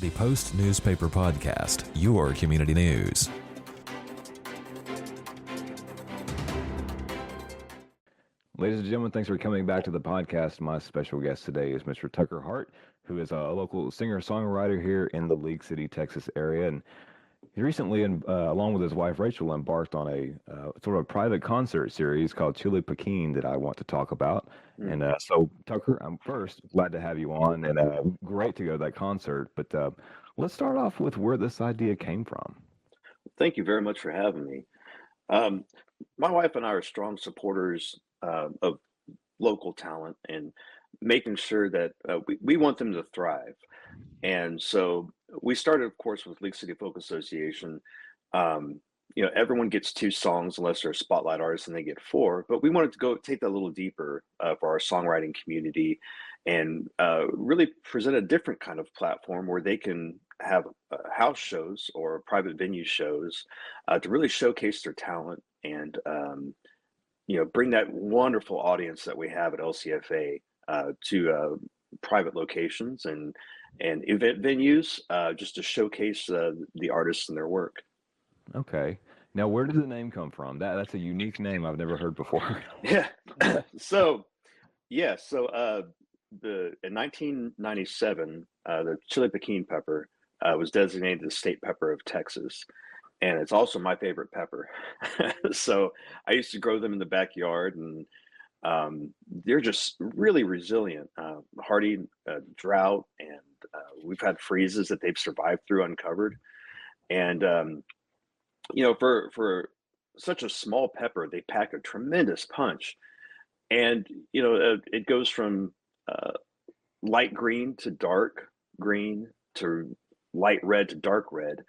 The Post Newspaper Podcast, your community news. Ladies and gentlemen, thanks for coming back to the podcast. My special guest today is Mr. Tucker Hart, who is a local singer-songwriter here in the League City, Texas area. And he recently, along with his wife Rachel, embarked on a sort of a private concert series called Chile Pequin that I want to talk about. And so, Tucker, I'm first glad to have you on, and great to go to that concert. But let's start off with where this idea came from. Thank you very much for having me. My wife and I are strong supporters of local talent and making sure that we want them to thrive. And so we started, of course, with League City Folk Association. Everyone gets 2 songs unless they're a spotlight artist, and they get 4. But we wanted to go take that a little deeper for our songwriting community and really present a different kind of platform where they can have house shows or private venue shows to really showcase their talent and bring that wonderful audience that we have at LCFA to private locations and event venues just to showcase the artists and their work. Okay. Now, where did the name come from? That's a unique name I've never heard before. Yeah. In 1997, the Chile Pequin pepper was designated the state pepper of Texas. And it's also my favorite pepper. So I used to grow them in the backyard, and they're just really resilient, hardy drought, and we've had freezes that they've survived through uncovered. And for such a small pepper, they pack a tremendous punch. And it goes from light green to dark green to light red to dark red.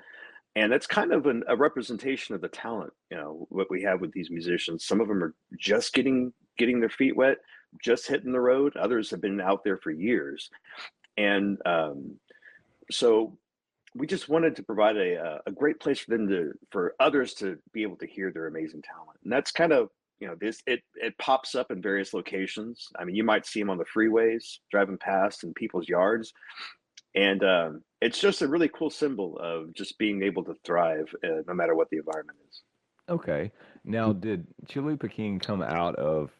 And that's kind of a representation of the talent, what we have with these musicians. Some of them are just getting their feet wet, just hitting the road. Others have been out there for years. And so we just wanted to provide a great place for others to be able to hear their amazing talent. And that's kind of, it pops up in various locations. I mean, you might see them on the freeways, driving past in people's yards. And it's just a really cool symbol of just being able to thrive no matter what the environment is. Okay. Now, did Chile Pequin come out of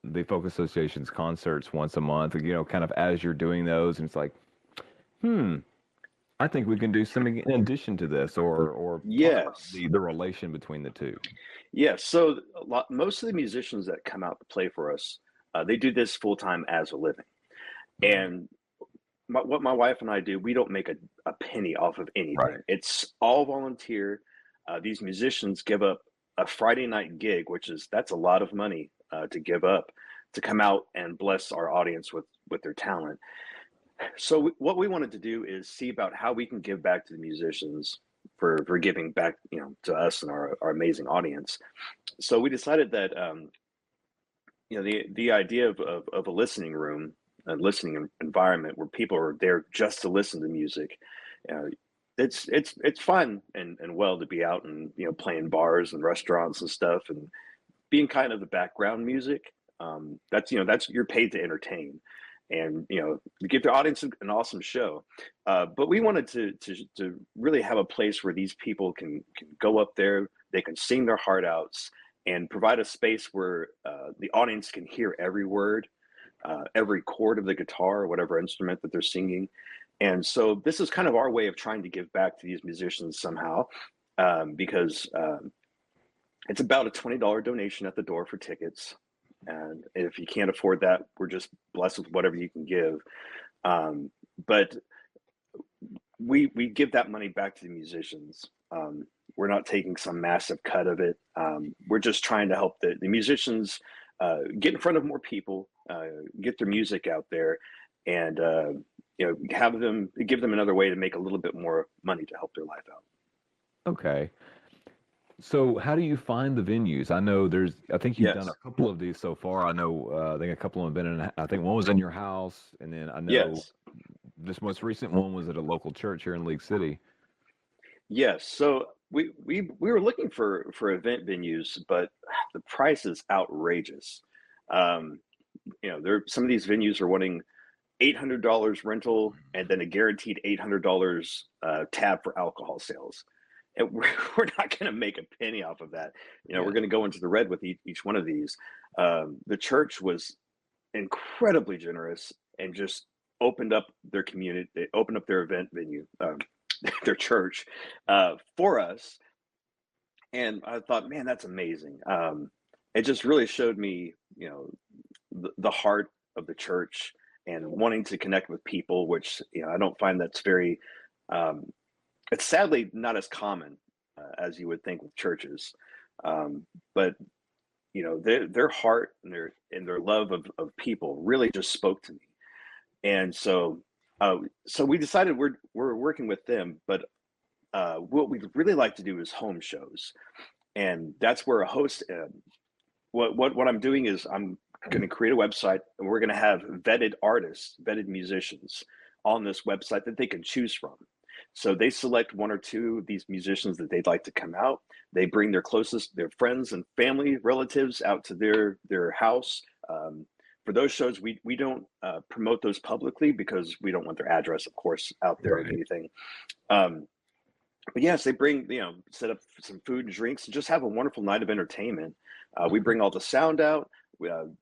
the Folk Association's concerts once a month, kind of as you're doing those, and it's like, I think we can do something in addition to this, or yes, the relation between the two? Yes. So most of the musicians that come out to play for us, they do this full time as a living. And what my wife and I do, we don't make a penny off of anything. Right. It's all volunteer. These musicians give up a Friday night gig, that's a lot of money to give up to come out and bless our audience with their talent. So what we wanted to do is see about how we can give back to the musicians for giving back, to us and our amazing audience. So we decided that, the idea of a listening room, a listening environment where people are there just to listen to music. It's fun and well to be out and playing bars and restaurants and stuff and being kind of the background music. That's you're paid to entertain and to give the audience an awesome show. But we wanted to really have a place where these people can go up there, they can sing their heart outs and provide a space where the audience can hear every word. Every chord of the guitar or whatever instrument that they're singing. And so this is kind of our way of trying to give back to these musicians somehow, because it's about a $20 donation at the door for tickets. And if you can't afford that, we're just blessed with whatever you can give. But we give that money back to the musicians. We're not taking some massive cut of it. We're just trying to help the musicians get in front of more people, get their music out there, and give them another way to make a little bit more money to help their life out. Okay. So how do you find the venues? I think you've done a couple of these so far. I know, I think a couple have been I think one was in your house, and then I know this most recent one was at a local church here in League City. Yes. So we were looking for event venues, but the price is outrageous. Some of these venues are wanting $800 rental, and then a guaranteed $800 tab for alcohol sales. And we're not going to make a penny off of that. You know, Yeah. we're going to go into the red with each one of these. The church was incredibly generous and just opened up their community. They opened up their event venue, their church, for us. And I thought, man, that's amazing. It just really showed me, you know, the heart of the church and wanting to connect with people, which, you know, I don't find that's very, um, it's sadly not as common as you would think with churches. But you know, their heart and their love of people really just spoke to me. And so we decided we're working with them, but what we'd really like to do is home shows, and that's where a host. What I'm doing is I'm going to create a website, and we're going to have vetted artists, vetted musicians on this website that they can choose from. So they select one or two of these musicians that they'd like to come out. They bring their friends and family relatives out to their house. For those shows, we don't promote those publicly because we don't want their address, of course, out there and Right. anything. Um, but yes, they bring, you know, set up some food and drinks and just have a wonderful night of entertainment. We bring all the sound out,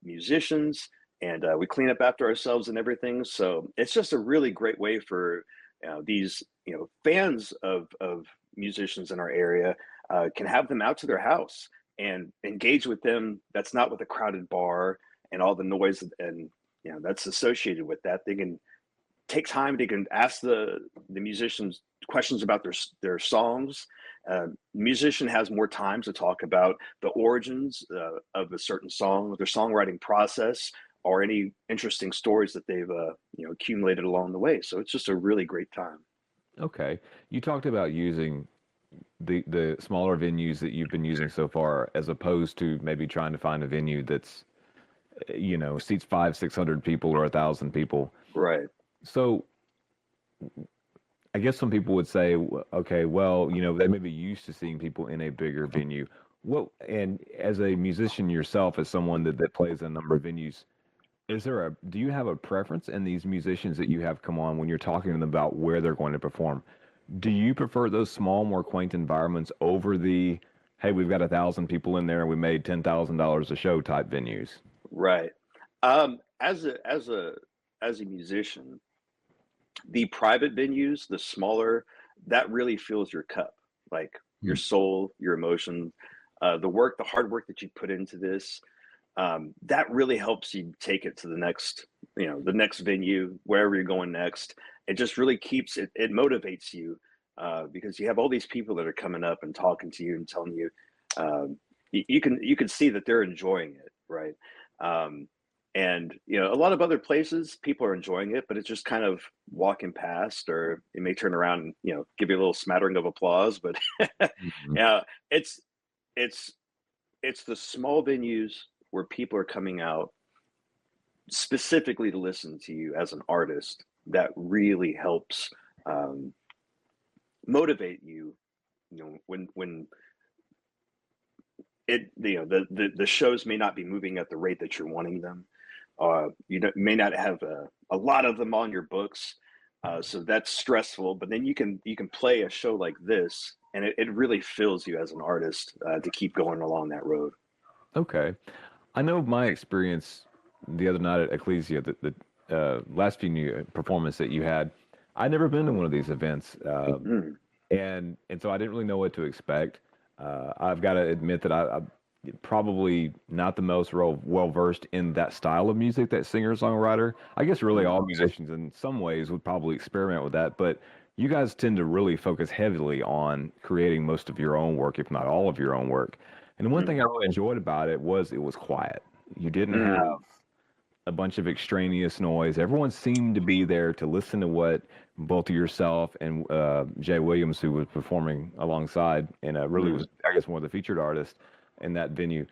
musicians, and we clean up after ourselves and everything. So it's just a really great way for these, you know, fans of musicians in our area can have them out to their house and engage with them. That's not with a crowded bar and all the noise and, you know, that's associated with that. They can take time. They can ask the musicians questions about their songs. Musician has more time to talk about the origins of a certain song, their songwriting process, or any interesting stories that they've you know, accumulated along the way. So it's just a really great time. Okay. You talked about using the smaller venues that you've been using so far, as opposed to maybe trying to find a venue that's, you know, seats 500, 600 people or 1,000 people. Right. So I guess some people would say, okay, well, you know, they may be used to seeing people in a bigger venue. What, and as a musician yourself, as someone that plays in a number of venues, do you have a preference in these musicians that you have come on when you're talking to them about where they're going to perform? Do you prefer those small, more quaint environments over the, hey, we've got 1,000 people in there and we made $10,000 a show type venues? Right. As a musician, the private venues, the smaller, that really fills your cup, like your Hmm. soul, your emotion, the hard work that you put into this. That really helps you take it to the next, you know, the next venue, wherever you're going next. It just really keeps it. It motivates you because you have all these people that are coming up and talking to you and telling you. You can see that they're enjoying it, right? Um, and you know, a lot of other places, people are enjoying it, but it's just kind of walking past, or it may turn around and, you know, give you a little smattering of applause. But Mhm. yeah, it's it's the small venues where people are coming out specifically to listen to you as an artist that really helps um, motivate you. You know, when you know, the shows may not be moving at the rate that you're wanting them. May not have a lot of them on your books, so that's stressful. But then you can play a show like this, and it really fills you as an artist to keep going along that road. Okay. I know my experience the other night at Ecclesia, the last few performance that you had, I'd never been to one of these events. Mm, And so I didn't really know what to expect. I've got to admit that I'm probably not the most well versed in that style of music, that singer songwriter. I guess really mm, all musicians in some ways would probably experiment with that, but you guys tend to really focus heavily on creating most of your own work, if not all of your own work. And the one thing mm, I really enjoyed about it was quiet. You didn't have mm, a bunch of extraneous noise. Everyone seemed to be there to listen to what both yourself and Jay Williams, who was performing alongside, and really mm, was, I guess, one of the featured artists in that venue.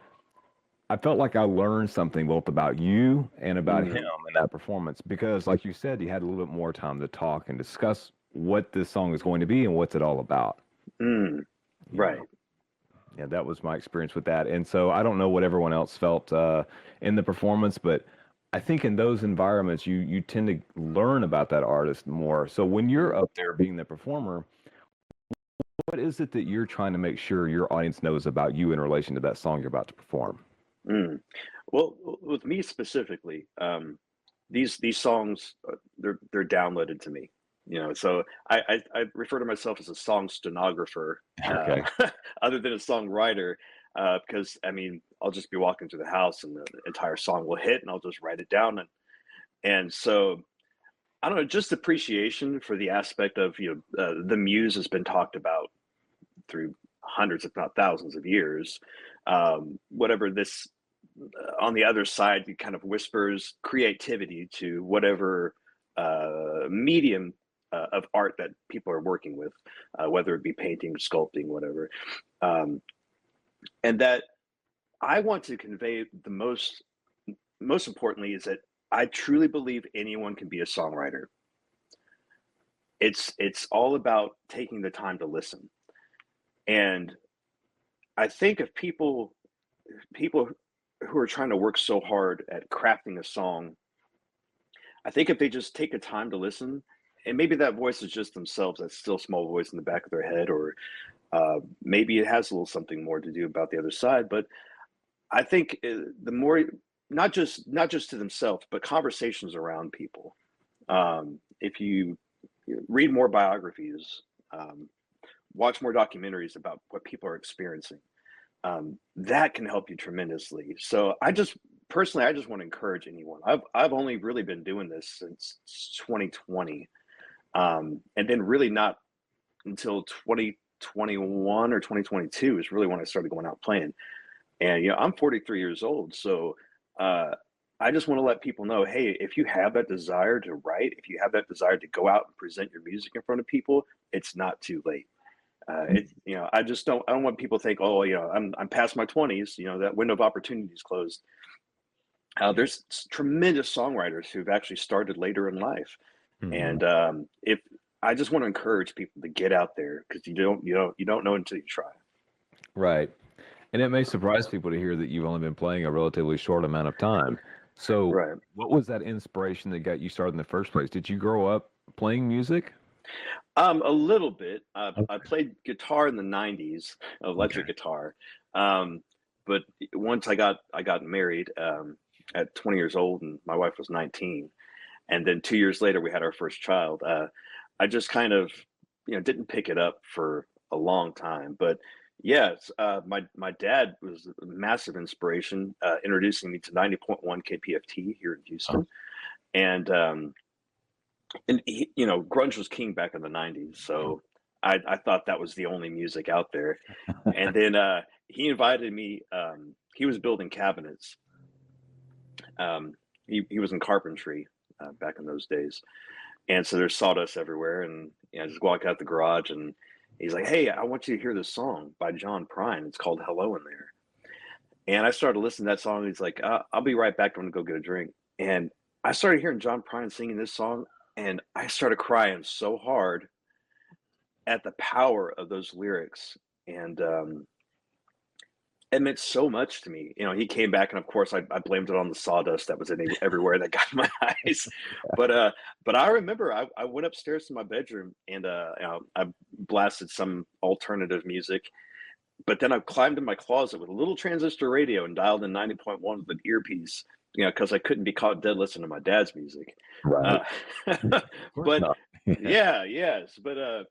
I felt like I learned something both about you and about him mm, in that performance because, like you said, you had a little bit more time to talk and discuss what this song is going to be and what's it all about. mm. You know, Right. yeah, that was my experience with that. And so I don't know what everyone else felt in the performance, but I think in those environments, you tend to learn about that artist more. So when you're up there being the performer, what is it that you're trying to make sure your audience knows about you in relation to that song you're about to perform? Mm. Well, with me specifically, these songs they're downloaded to me. So I refer to myself as a song stenographer, Okay. other than a songwriter, because I mean I'll just be walking through the house and the entire song will hit, and I'll just write it down, and so I don't know, just appreciation for the aspect of the muse has been talked about through hundreds, if not thousands, of years. Whatever this on the other side, it kind of whispers creativity to whatever medium of art that people are working with, whether it be painting, sculpting, whatever. Um, and that I want to convey the most importantly is that I truly believe anyone can be a songwriter. It's all about taking the time to listen. And I think if people who are trying to work so hard at crafting a song, I think if they just take the time to listen, and maybe that voice is just themselves, that still small voice in the back of their head, or maybe it has a little something more to do about the other side. But I think the more, not just to themselves, but conversations around people. If you read more biographies, um, watch more documentaries about what people are experiencing, that can help you tremendously. So I just want to encourage anyone. I've only really been doing this since 2020, and then really not until 2021 or 2022 is really when I started going out playing. And I'm 43 years old, so uh, I just want to let people know, hey, if you have that desire to write, if you have that desire to go out and present your music in front of people, it's not too late. I don't want people to think, oh, I'm past my 20s, that window of opportunity is closed. There's tremendous songwriters who've actually started later in life, Mhm. and if I just want to encourage people to get out there, because you don't know until you try. Right. And it may surprise people to hear that you've only been playing a relatively short amount of time. So, Right. what was that inspiration that got you started in the first place? Did you grow up playing music? A little bit. I Okay. played guitar in the '90s, Okay. electric guitar. Um, but once I got married at 20 years old, and my wife was 19, and then 2 years later we had our first child. I just kind of didn't pick it up for a long time. But yes, my dad was a massive inspiration, introducing me to 90.1 KPFT here in Oh, Houston, and grunge was king back in the '90s, so I thought that was the only music out there. And then he invited me. He was building cabinets. Um, he was in carpentry back in those days, and so there's sawdust everywhere. And I just walk out the garage, and he's like, "Hey, I want you to hear this song by John Prine. It's called Hello in There." And I started listening to that song. And he's like, "I'll be right back. I'm gonna go get a drink." And I started hearing John Prine singing this song, and I started crying so hard at the power of those lyrics. And it meant so much to me. He came back, and of course, I blamed it on the sawdust that was everywhere that got in my eyes. But but I remember I went upstairs to my bedroom, and I blasted some alternative music. But then I climbed in my closet with a little transistor radio and dialed in 90.1 with an earpiece. Because I couldn't be caught dead listening to my dad's music. right. Uh, Of course but not. yeah, yes, but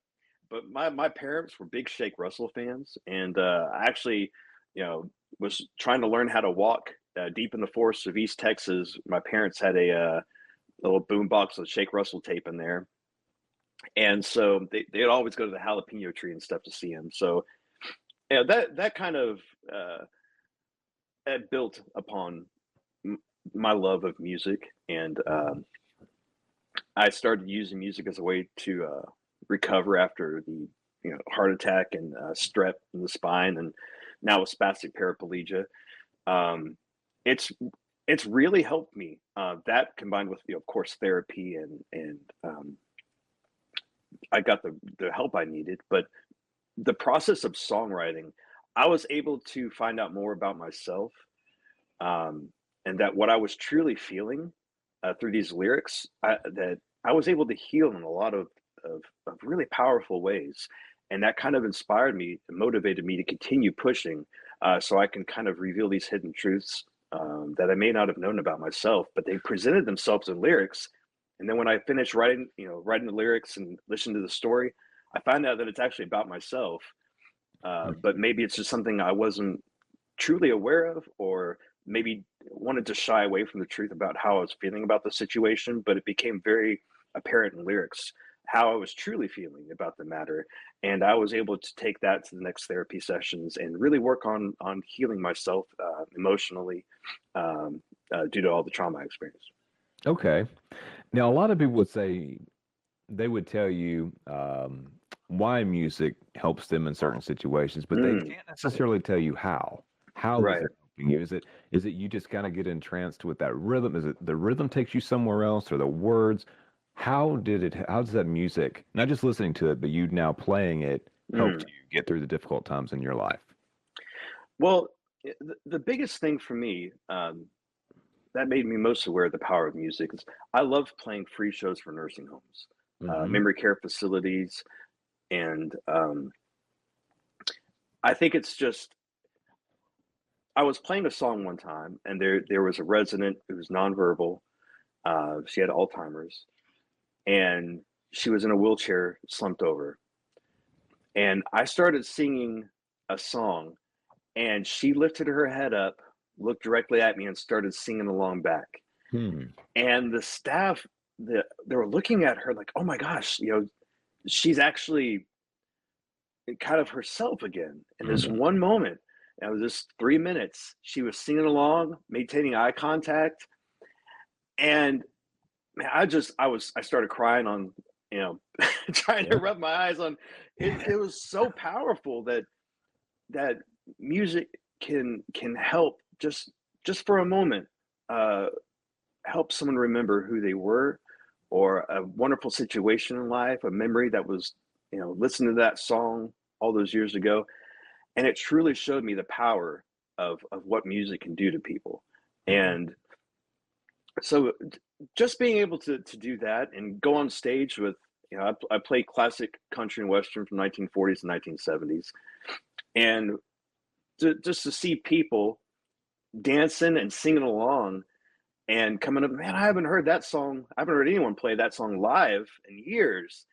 my parents were big Shake Russell fans, and I actually, you know, was trying to learn how to walk deep in the forests of East Texas. My parents had a little boom box with Shake Russell tape in there, and so they'd always go to the jalapeno tree and stuff to see him. So that kind of built upon m- my love of music, and I started using music as a way to recover after the heart attack and strep in the spine, and now with spastic paraplegia. Um, it's it's really helped me. That combined with of course therapy, and I got the help I needed. But the process of songwriting, I was able to find out more about myself. Um, and that what I was truly feeling through these lyrics, that I was able to heal in a lot of really powerful ways. And that kind of inspired me and motivated me to continue pushing, so I can kind of reveal these hidden truths that I may not have known about myself, but they presented themselves in lyrics. And then when I finished writing, writing the lyrics and listened to the story, I found out that it's actually about myself. But maybe it's just something I wasn't truly aware of, or maybe wanted to shy away from the truth about how I was feeling about the situation, but it became very apparent in lyrics how I was truly feeling about the matter. And I was able to take that to the next therapy sessions and really work on healing myself emotionally, due to all the trauma I experienced. Okay. Now, a lot of people would say they would tell you why music helps them in certain situations, but they Mm, can't necessarily tell you how. How is right. it helping you? Is it you just kind of get entranced with that rhythm? Is it the rhythm takes you somewhere else, or the words? How does that music, not just listening to it, but you now playing it, helped Mm. you get through the difficult times in your life? Well, the biggest thing for me, that made me most aware of the power of music is I love playing free shows for nursing homes, Hmm. memory care facilities, and I think it's just I was playing a song one time, and there was a resident who was nonverbal. She had Alzheimer's, and she was in a wheelchair, slumped over. And I started singing a song, and she lifted her head up, looked directly at me, and started singing along back. Hmm. And the staff, they were looking at her like, "Oh my gosh, she's actually kind of herself again." In this Hmm. one moment, it was just 3 minutes. She was singing along, maintaining eye contact, and man, I started crying on, trying to Yeah. rub my eyes on it. It was so powerful that music can help just for a moment, uh, help someone remember who they were, or a wonderful situation in life, a memory that was, listen to that song all those years ago, and it truly showed me the power of what music can do to people. Hmm. And so just being able to do that and go on stage with, I play classic country and western from 1940s and 1970s, and just to see people dancing and singing along and coming up, man, I haven't heard that song. I haven't heard anyone play that song live in years.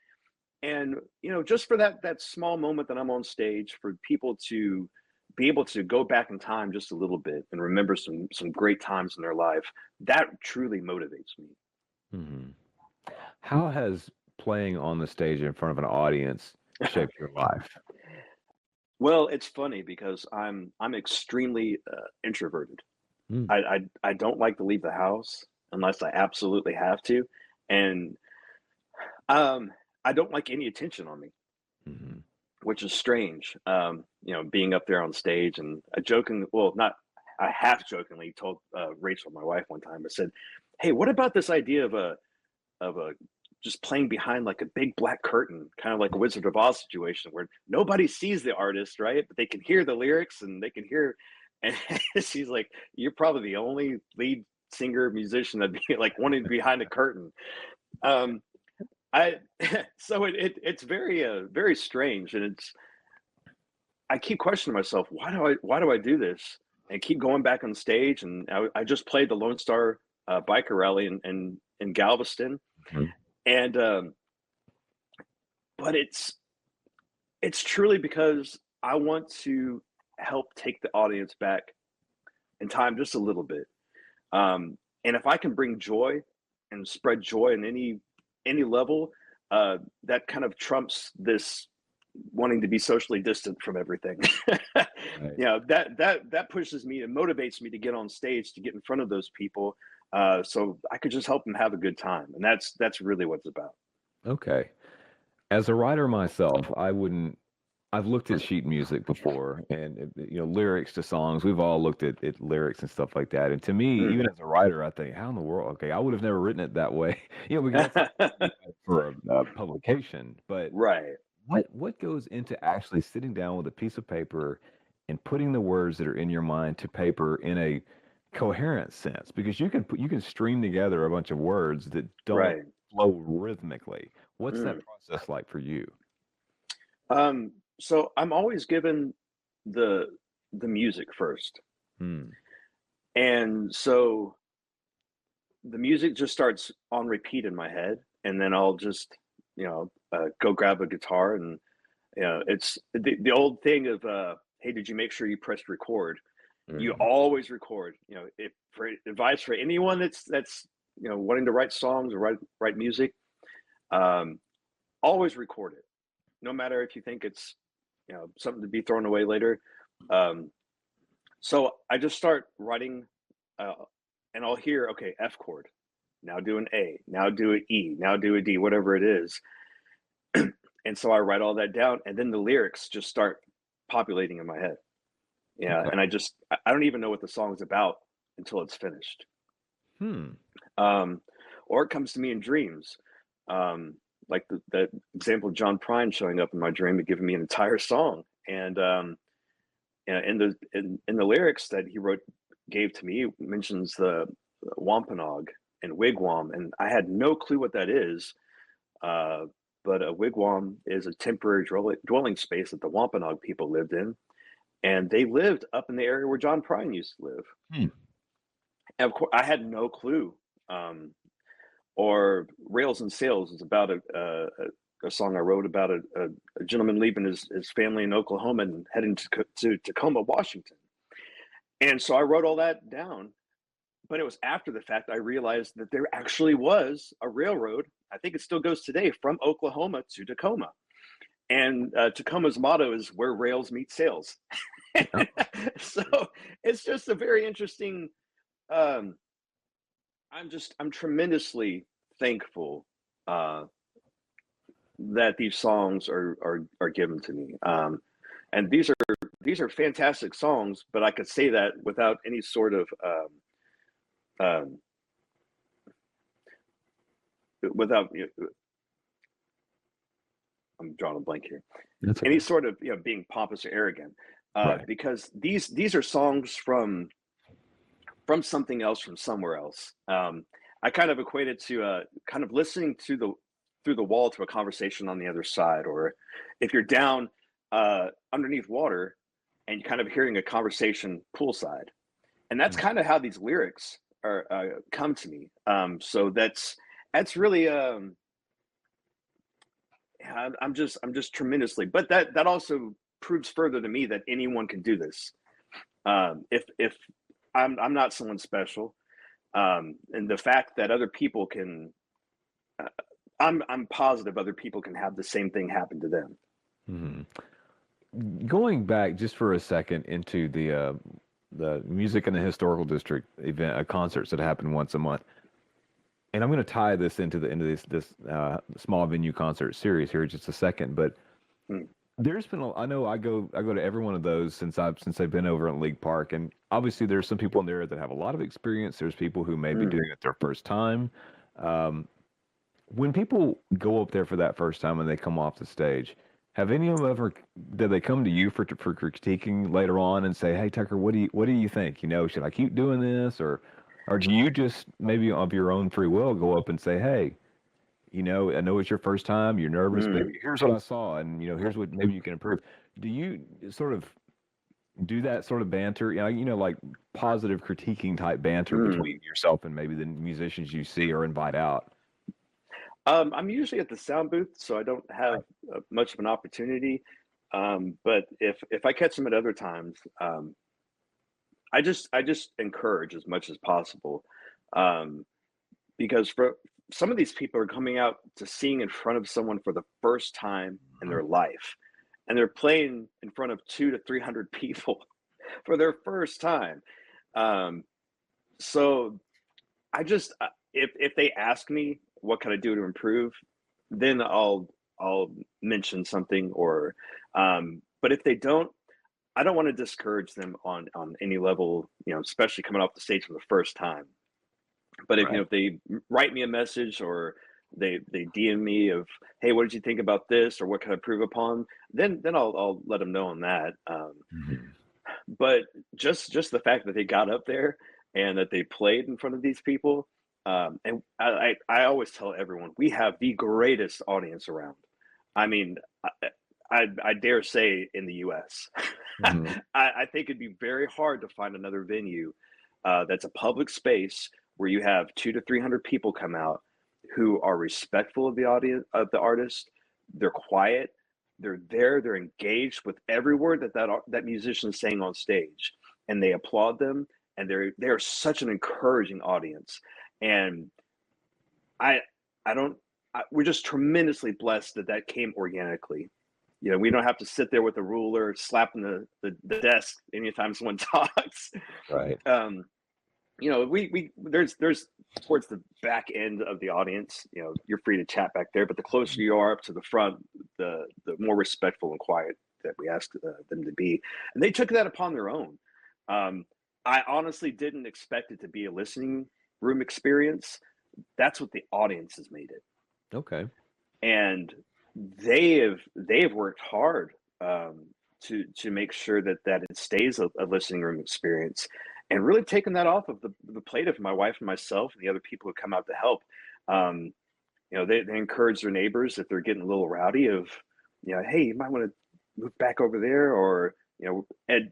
And just for that small moment that I'm on stage, for people to be able to go back in time just a little bit and remember some great times in their life, that truly motivates me. Hmm. How has playing on the stage in front of an audience shaped your life? Well, it's funny because I'm extremely introverted. Mm. I don't like to leave the house unless I absolutely have to, and um, I don't like any attention on me, Mhm. which is strange. Being up there on stage, and I joking, well, not I half jokingly told Rachel, my wife, one time. I said, "Hey, what about this idea of a just playing behind like a big black curtain, kind of like a Wizard of Oz situation where nobody sees the artist, right? But they can hear the lyrics and they can hear." And she's like, "You're probably the only lead singer musician that be like wanting to be behind the curtain." Um, I so it's very very strange, and I keep questioning myself, why do I do this? And keep going back on stage, and I just played the Lone Star biker rally in Galveston, Mhm. and but it's truly because I want to help take the audience back in time just a little bit. And if I can bring joy and spread joy in any level, that kind of trumps this wanting to be socially distant from everything. Right. That pushes me and motivates me to get on stage, to get in front of those people, so I could just help them have a good time, and that's really what it's about. Okay. As a writer myself, I've looked at sheet music before and lyrics to songs. We've all looked at lyrics and stuff like that. And to me, even Mm. as a writer, I think, how in the world? Okay, I would have never written it that way. Because that's something you write for a publication. But Right. what goes into actually sitting down with a piece of paper and putting the words that are in your mind to paper in a coherent sense because you can string together a bunch of words that don't Right. flow rhythmically. What's that Mm. process like for you? So I'm always given the the music first. Hmm. And so the music just starts on repeat in my head, and then I'll just, go grab a guitar, and it's the old thing of, hey, did you make sure you pressed record? You Mhm. always record. If for advice for anyone that's wanting to write songs or write music, um, always record it, no matter if you think it's something to be thrown away later. Um, so I just start writing, uh, and I'll hear, okay, F chord, now do an A, now do an E, now do a D, whatever it is. And so I write all that down, and then the lyrics just start populating in my head. Yeah, Okay. and I don't even know what the song's about until it's finished. Hmm. Um, or it comes to me in dreams. Um, like the example of John Prine showing up in my dream and giving me an entire song. And in the lyrics that he wrote gave to me mentions the Wampanoag and wigwam, and I had no clue what that is. Uh, but a wigwam is a temporary dwelling space that the Wampanoag people lived in, and they lived up in the area where John Prine used to live. Hmm. And of course, I had no clue. Um, or Rails and Sails is about a song I wrote about a gentleman leaving his family in Oklahoma and heading to Tacoma, Washington. And so I wrote all that down, but it was after the fact I realized that there actually was a railroad. I think it still goes today from Oklahoma to Tacoma. And Tacoma's motto is where rails meet sails. So it's just a very interesting. Um, I'm tremendously thankful uh, that these songs are given to me. And these are fantastic songs, but I could say that without any sort of um, without I'm drawing a blank here. That's Any okay. sort of being pompous or arrogant, Right. because these are songs from something else, from somewhere else. I kind of equate it to kind of listening to the through the wall to a conversation on the other side, or if you're down underneath water and kind of hearing a conversation poolside, and that's Hmm. kind of how these lyrics are come to me. So that's really yeah, I'm just tremendously, but that also proves further to me that anyone can do this. If I'm not someone special, and the fact that other people can, uh, I'm positive other people can have the same thing happen to them. Hmm. Going back just for a second into the music in the historical district event, concerts that happen once a month, and I'm going to tie this into the into this small venue concert series here in just a second. But Mm, there's been I know I go to every one of those since I've been over in League Park, and obviously there's some people in there that have a lot of experience. There's people who may be mm. doing it their first time. Um, when people go up there for that first time and they come off the stage, have any of them ever did they come to you for critiquing later on and say, "Hey Tucker, what do you think? You know, should I keep doing this or do you just maybe of your own free will go up and say, "Hey, you know, I know it's your first time, you're nervous, but Mm, here's what I saw and you know, here's what maybe you can improve." Do you sort of do that sort of banter, like positive critiquing type banter mm. between yourself and maybe the musicians you see or invite out? I'm usually at the sound booth, so I don't have much of an opportunity. But if I catch them at other times, I just encourage as much as possible, um, because for some of these people are coming out to sing in front of someone for the first time in Mhm. their life, and they're playing in front of 200 to 300 people for their first time. Um, so if they ask me what can I do to improve, then I'll mention something, or but if they don't, I don't want to discourage them on any level, especially coming off the stage for the first time. But if Right. if they write me a message, or they DM me of, hey, what did you think about this, or what can I improve upon, then I'll let them know on that. Mhm. But just the fact that they got up there and that they played in front of these people. And I always tell everyone, we have the greatest audience around. I mean, I dare say in the U.S. Hmm. I think it'd be very hard to find another venue that's a public space where you have 200 to 300 people come out who are respectful of the audience, of the artist. They're quiet. They're there. They're engaged with every word that musician is saying on stage, and they applaud them. And they're such an encouraging audience. And I I don't. We're just tremendously blessed that that came organically. You know, we don't have to sit there with a ruler slapping the desk anytime someone talks. Right. Um, you know, we there's towards the back end of the audience. You know, you're free to chat back there, but the closer you are up to the front, the more respectful and quiet that we ask them to be. And they took that upon their own. Um, I honestly didn't expect it to be a listening room experience. That's what the audience has made it, Okay. and they have worked hard to make sure that it stays a listening room experience, and really taken that off of the plate of my wife and myself and the other people who come out to help. Um, you know, they encourage their neighbors if they're getting a little rowdy of, you know, hey, you might want to move back over there, or you know, and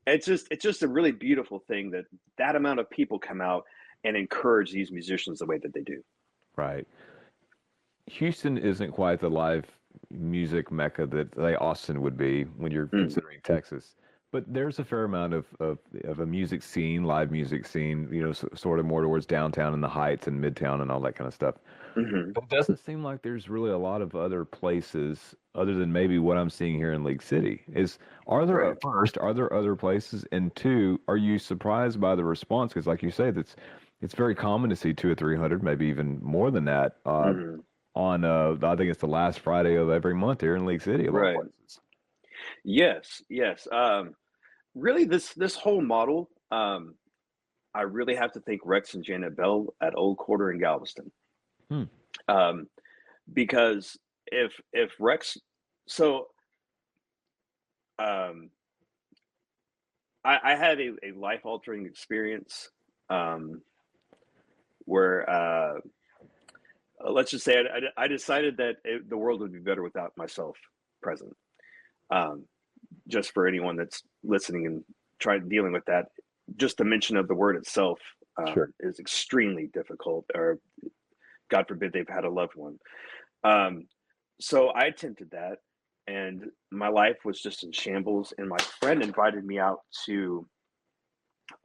it's just a really beautiful thing that that amount of people come out and encourage these musicians the way that they do. Right. Houston isn't quite the live music mecca that say Austin would be when you're Mm, considering Texas. But there's a fair amount of a music scene, live music scene, sort of more towards downtown and the Heights and Midtown and all that kind of stuff. hmm. But it doesn't seem like there's really a lot of other places other than maybe what I'm seeing here in League City. Are there, Right. first, are there other places? And two, are you surprised by the response? Because like you say, it's very common to see 200 or 300, maybe even more than that, Hmm. on I think it's the last Friday of every month here in League City, of all Right. places. Yes. Yes. Really, this whole model, I really have to thank Rex and Janet Bell at Old Quarter in Galveston, Hmm. um, because if Rex, so um, I had a life altering experience, um, where let's just say I decided that the world would be better without myself present. Um, just for anyone that's listening and trying dealing with that, just the mention of the word itself Sure. is extremely difficult, or God forbid they've had a loved one. Um, so I attempted that, and my life was just in shambles. And my friend invited me out to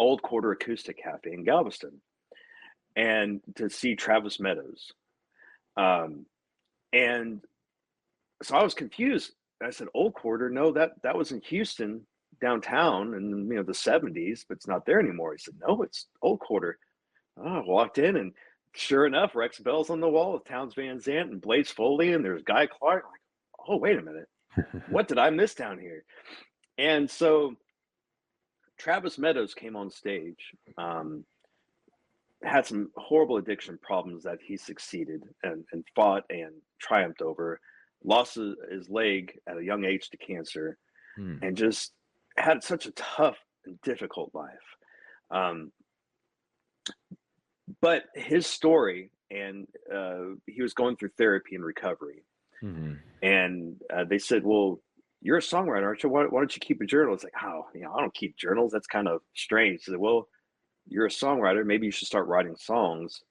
Old Quarter Acoustic Cafe in Galveston and to see Travis Meadows. Um, and so I was confused. I said, "Old Quarter? No, that was in Houston downtown in the '70s, but it's not there anymore." He said, "No, it's Old Quarter." Oh, I walked in, and sure enough, Rex Bell's on the wall with Towns Van Zandt and Blaze Foley, and there's Guy Clark. I'm like, oh, wait a minute, what did I miss down here? And so Travis Meadows came on stage. Had some horrible addiction problems that he succeeded and fought and triumphed over. Lost his leg at a young age to cancer, Hmm. and just had such a tough and difficult life. Um, but his story, and he was going through therapy and recovery. Hmm. And they said, "Well, you're a songwriter, aren't you? Why don't you keep a journal?" It's like, "Oh, I don't keep journals. That's kind of strange." He said, "Well, you're a songwriter. Maybe you should start writing songs,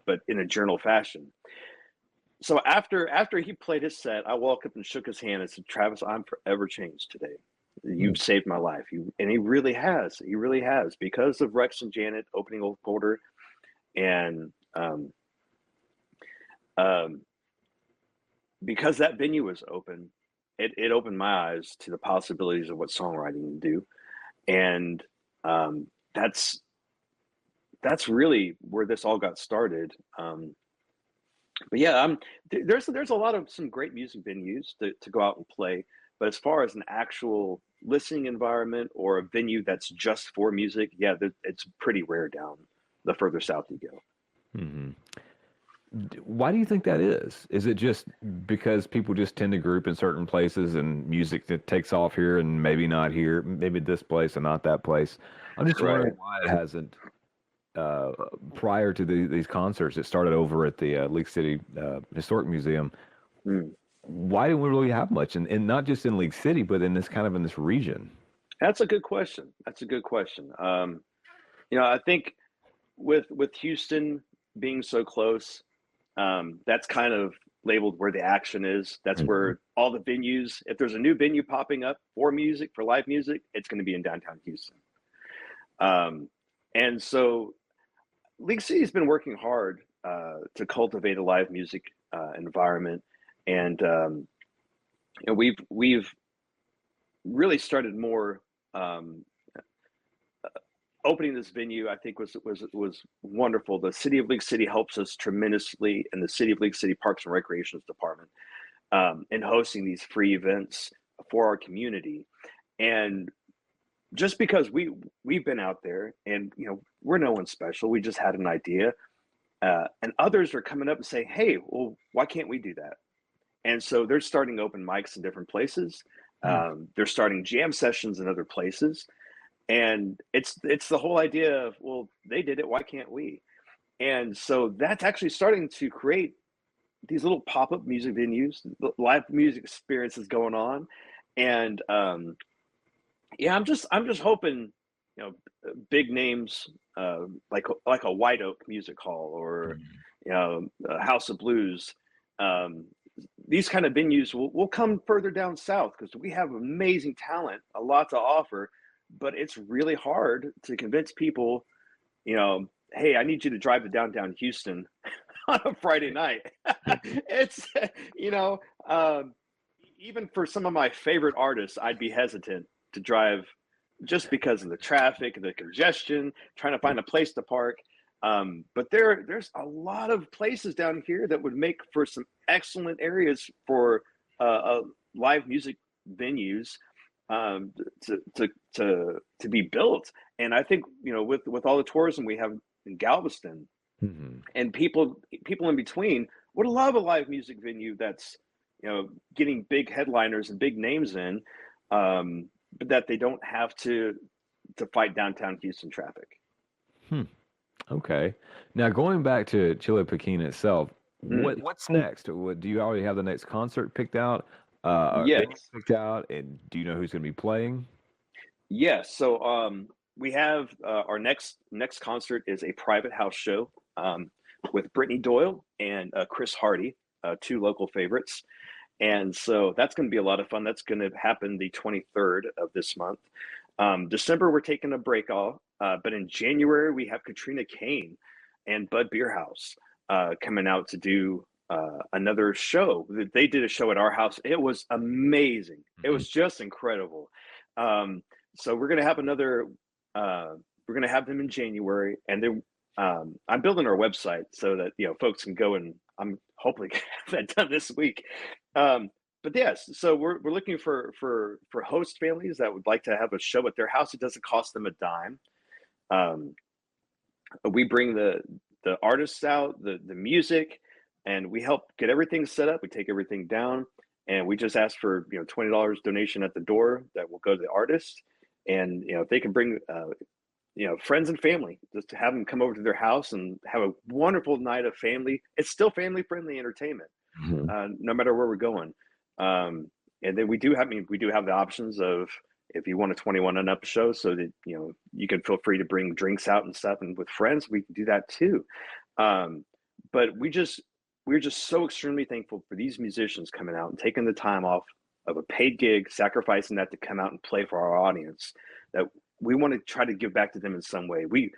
but in a journal fashion." So after he played his set, I walked up and shook his hand and said, "Travis, I'm forever changed today. Hmm. You've saved my life." And he really has. He really has, because of Rex and Janet opening Old Quarter, and um, because that venue was open, it opened my eyes to the possibilities of what songwriting can do. And um, that's that's really where this all got started. But yeah, there's a lot of some great music venues to go out and play. But as far as an actual listening environment or a venue that's just for music, yeah, it's pretty rare down the further south you go. Hmm. Why do you think that is? Is it just because people just tend to group in certain places and music that takes off here and maybe not here, maybe this place and not that place? I'm just Right. wondering why it hasn't uh, prior to these concerts. It started over at the League City Historic Museum. Mm. Why do we really have much? And not just in League City, but in this kind of in this region. That's a good question. That's a good question. I think with Houston being so close, that's kind of labeled where the action is. That's Mhm. where all the venues, if there's a new venue popping up for music, for live music, it's going to be in downtown Houston. Um, and so League City's been working hard to cultivate a live music environment, and we've really started more um, opening this venue. I think was wonderful. The city of League City helps us tremendously, and the city of League City Parks and Recreations Department in hosting these free events for our community. And just because we've been out there, and we're no one special. We just had an idea, and others are coming up and saying, "Hey, well, why can't we do that?" And so they're starting open mics in different places. Hmm. They're starting jam sessions in other places, and it's the whole idea of, well, they did it, why can't we? And so that's actually starting to create these little pop-up music venues, live music experiences going on. And yeah, I'm just hoping, big names, like a White Oak Music Hall, or a House of Blues, um, these kind of venues will come further down south, because we have amazing talent, a lot to offer, but it's really hard to convince people, hey, I need you to drive to downtown Houston on a Friday night. It's, you know, um, even for some of my favorite artists, I'd be hesitant to drive, just because of the traffic, the congestion, trying to find a place to park. But there's a lot of places down here that would make for some excellent areas for live music venues, um, to be built. And I think, with all the tourism we have in Galveston, Hmm. and people in between would love a live music venue that's, getting big headliners and big names in, but that they don't have to fight downtown Houston traffic. Hmm. Okay. Now going back to Chile Pequin itself, Mm. what's next? Do you already have the next concert picked out? Venue Yes. picked out, and do you know who's going to be playing? Yes. So we have our next concert is a private house show, with Brittany Doyle and Chris Hardy, two local favorites. And so that's going to be a lot of fun. That's going to happen the 23rd of this month. December, we're taking a break off, but in January, we have Katrina Kane and Bud Beerhouse coming out to do another show. They did a show at our house. It was amazing. It Mhm. was just incredible. Um, so we're going to have them in January, and then I'm building our website so that folks can go, and I'm hopefully gonna have that done this week. Um, but yes, so we're looking for host families that would like to have a show at their house. It doesn't cost them a dime. Um, we bring the artists out, the music, and we help get everything set up. We take everything down, and we just ask for $20 donation at the door that will go to the artist. And if they can bring friends and family, just to have them come over to their house and have a wonderful night of family. It's still family friendly entertainment, Mhm. no matter where we're going. Um, and then we do have the options of, if you want a 21 and up show, so that you can feel free to bring drinks out and stuff, and with friends we can do that too. Um, but we're just so extremely thankful for these musicians coming out and taking the time off of a paid gig, sacrificing that to come out and play for our audience. That we want to try to give back to them in some way. We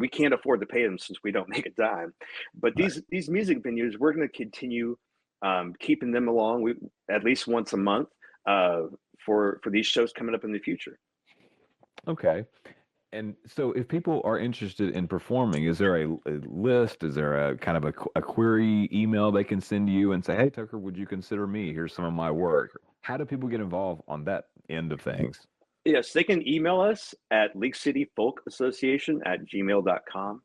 can't afford to pay them since we don't make a dime. But Right. these music venues, we're going to continue keeping them along. We at least once a month, uh, for these shows coming up in the future. Okay. And so, if people are interested in performing, is there a list? Is there a kind of a query email they can send you and say, "Hey, Tucker, would you consider me? Here's some of my work." How do people get involved on that end of things? Yes, they can email us at League City Folk Association at gmail.com.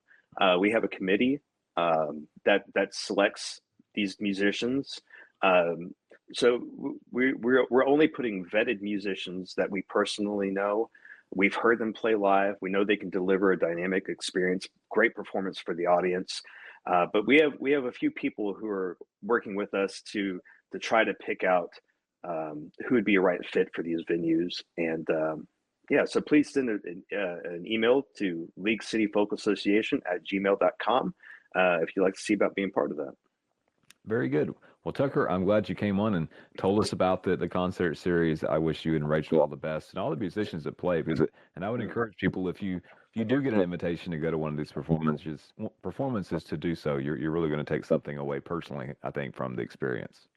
We have a committee that selects these musicians. Um, so we're only putting vetted musicians that we personally know. We've heard them play live. We know they can deliver a dynamic experience, great performance for the audience. But we have a few people who are working with us to try to pick out who would be a right fit for these venues. And yeah, so please send an email to League City Folk Association at gmail.com if you'd like to see about being part of that. Very good. Well, Tucker, I'm glad you came on and told us about the concert series. I wish you and Rachel all the best and all the musicians that play. And I would encourage people, if you do get an invitation to go to one of these performances to do so, you're really going to take something away personally, I think, from the experience.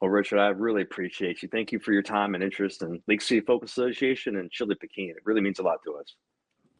Well, Richard, I really appreciate you. Thank you for your time and interest in League City Folk Association and Chile Pequin. It really means a lot to us.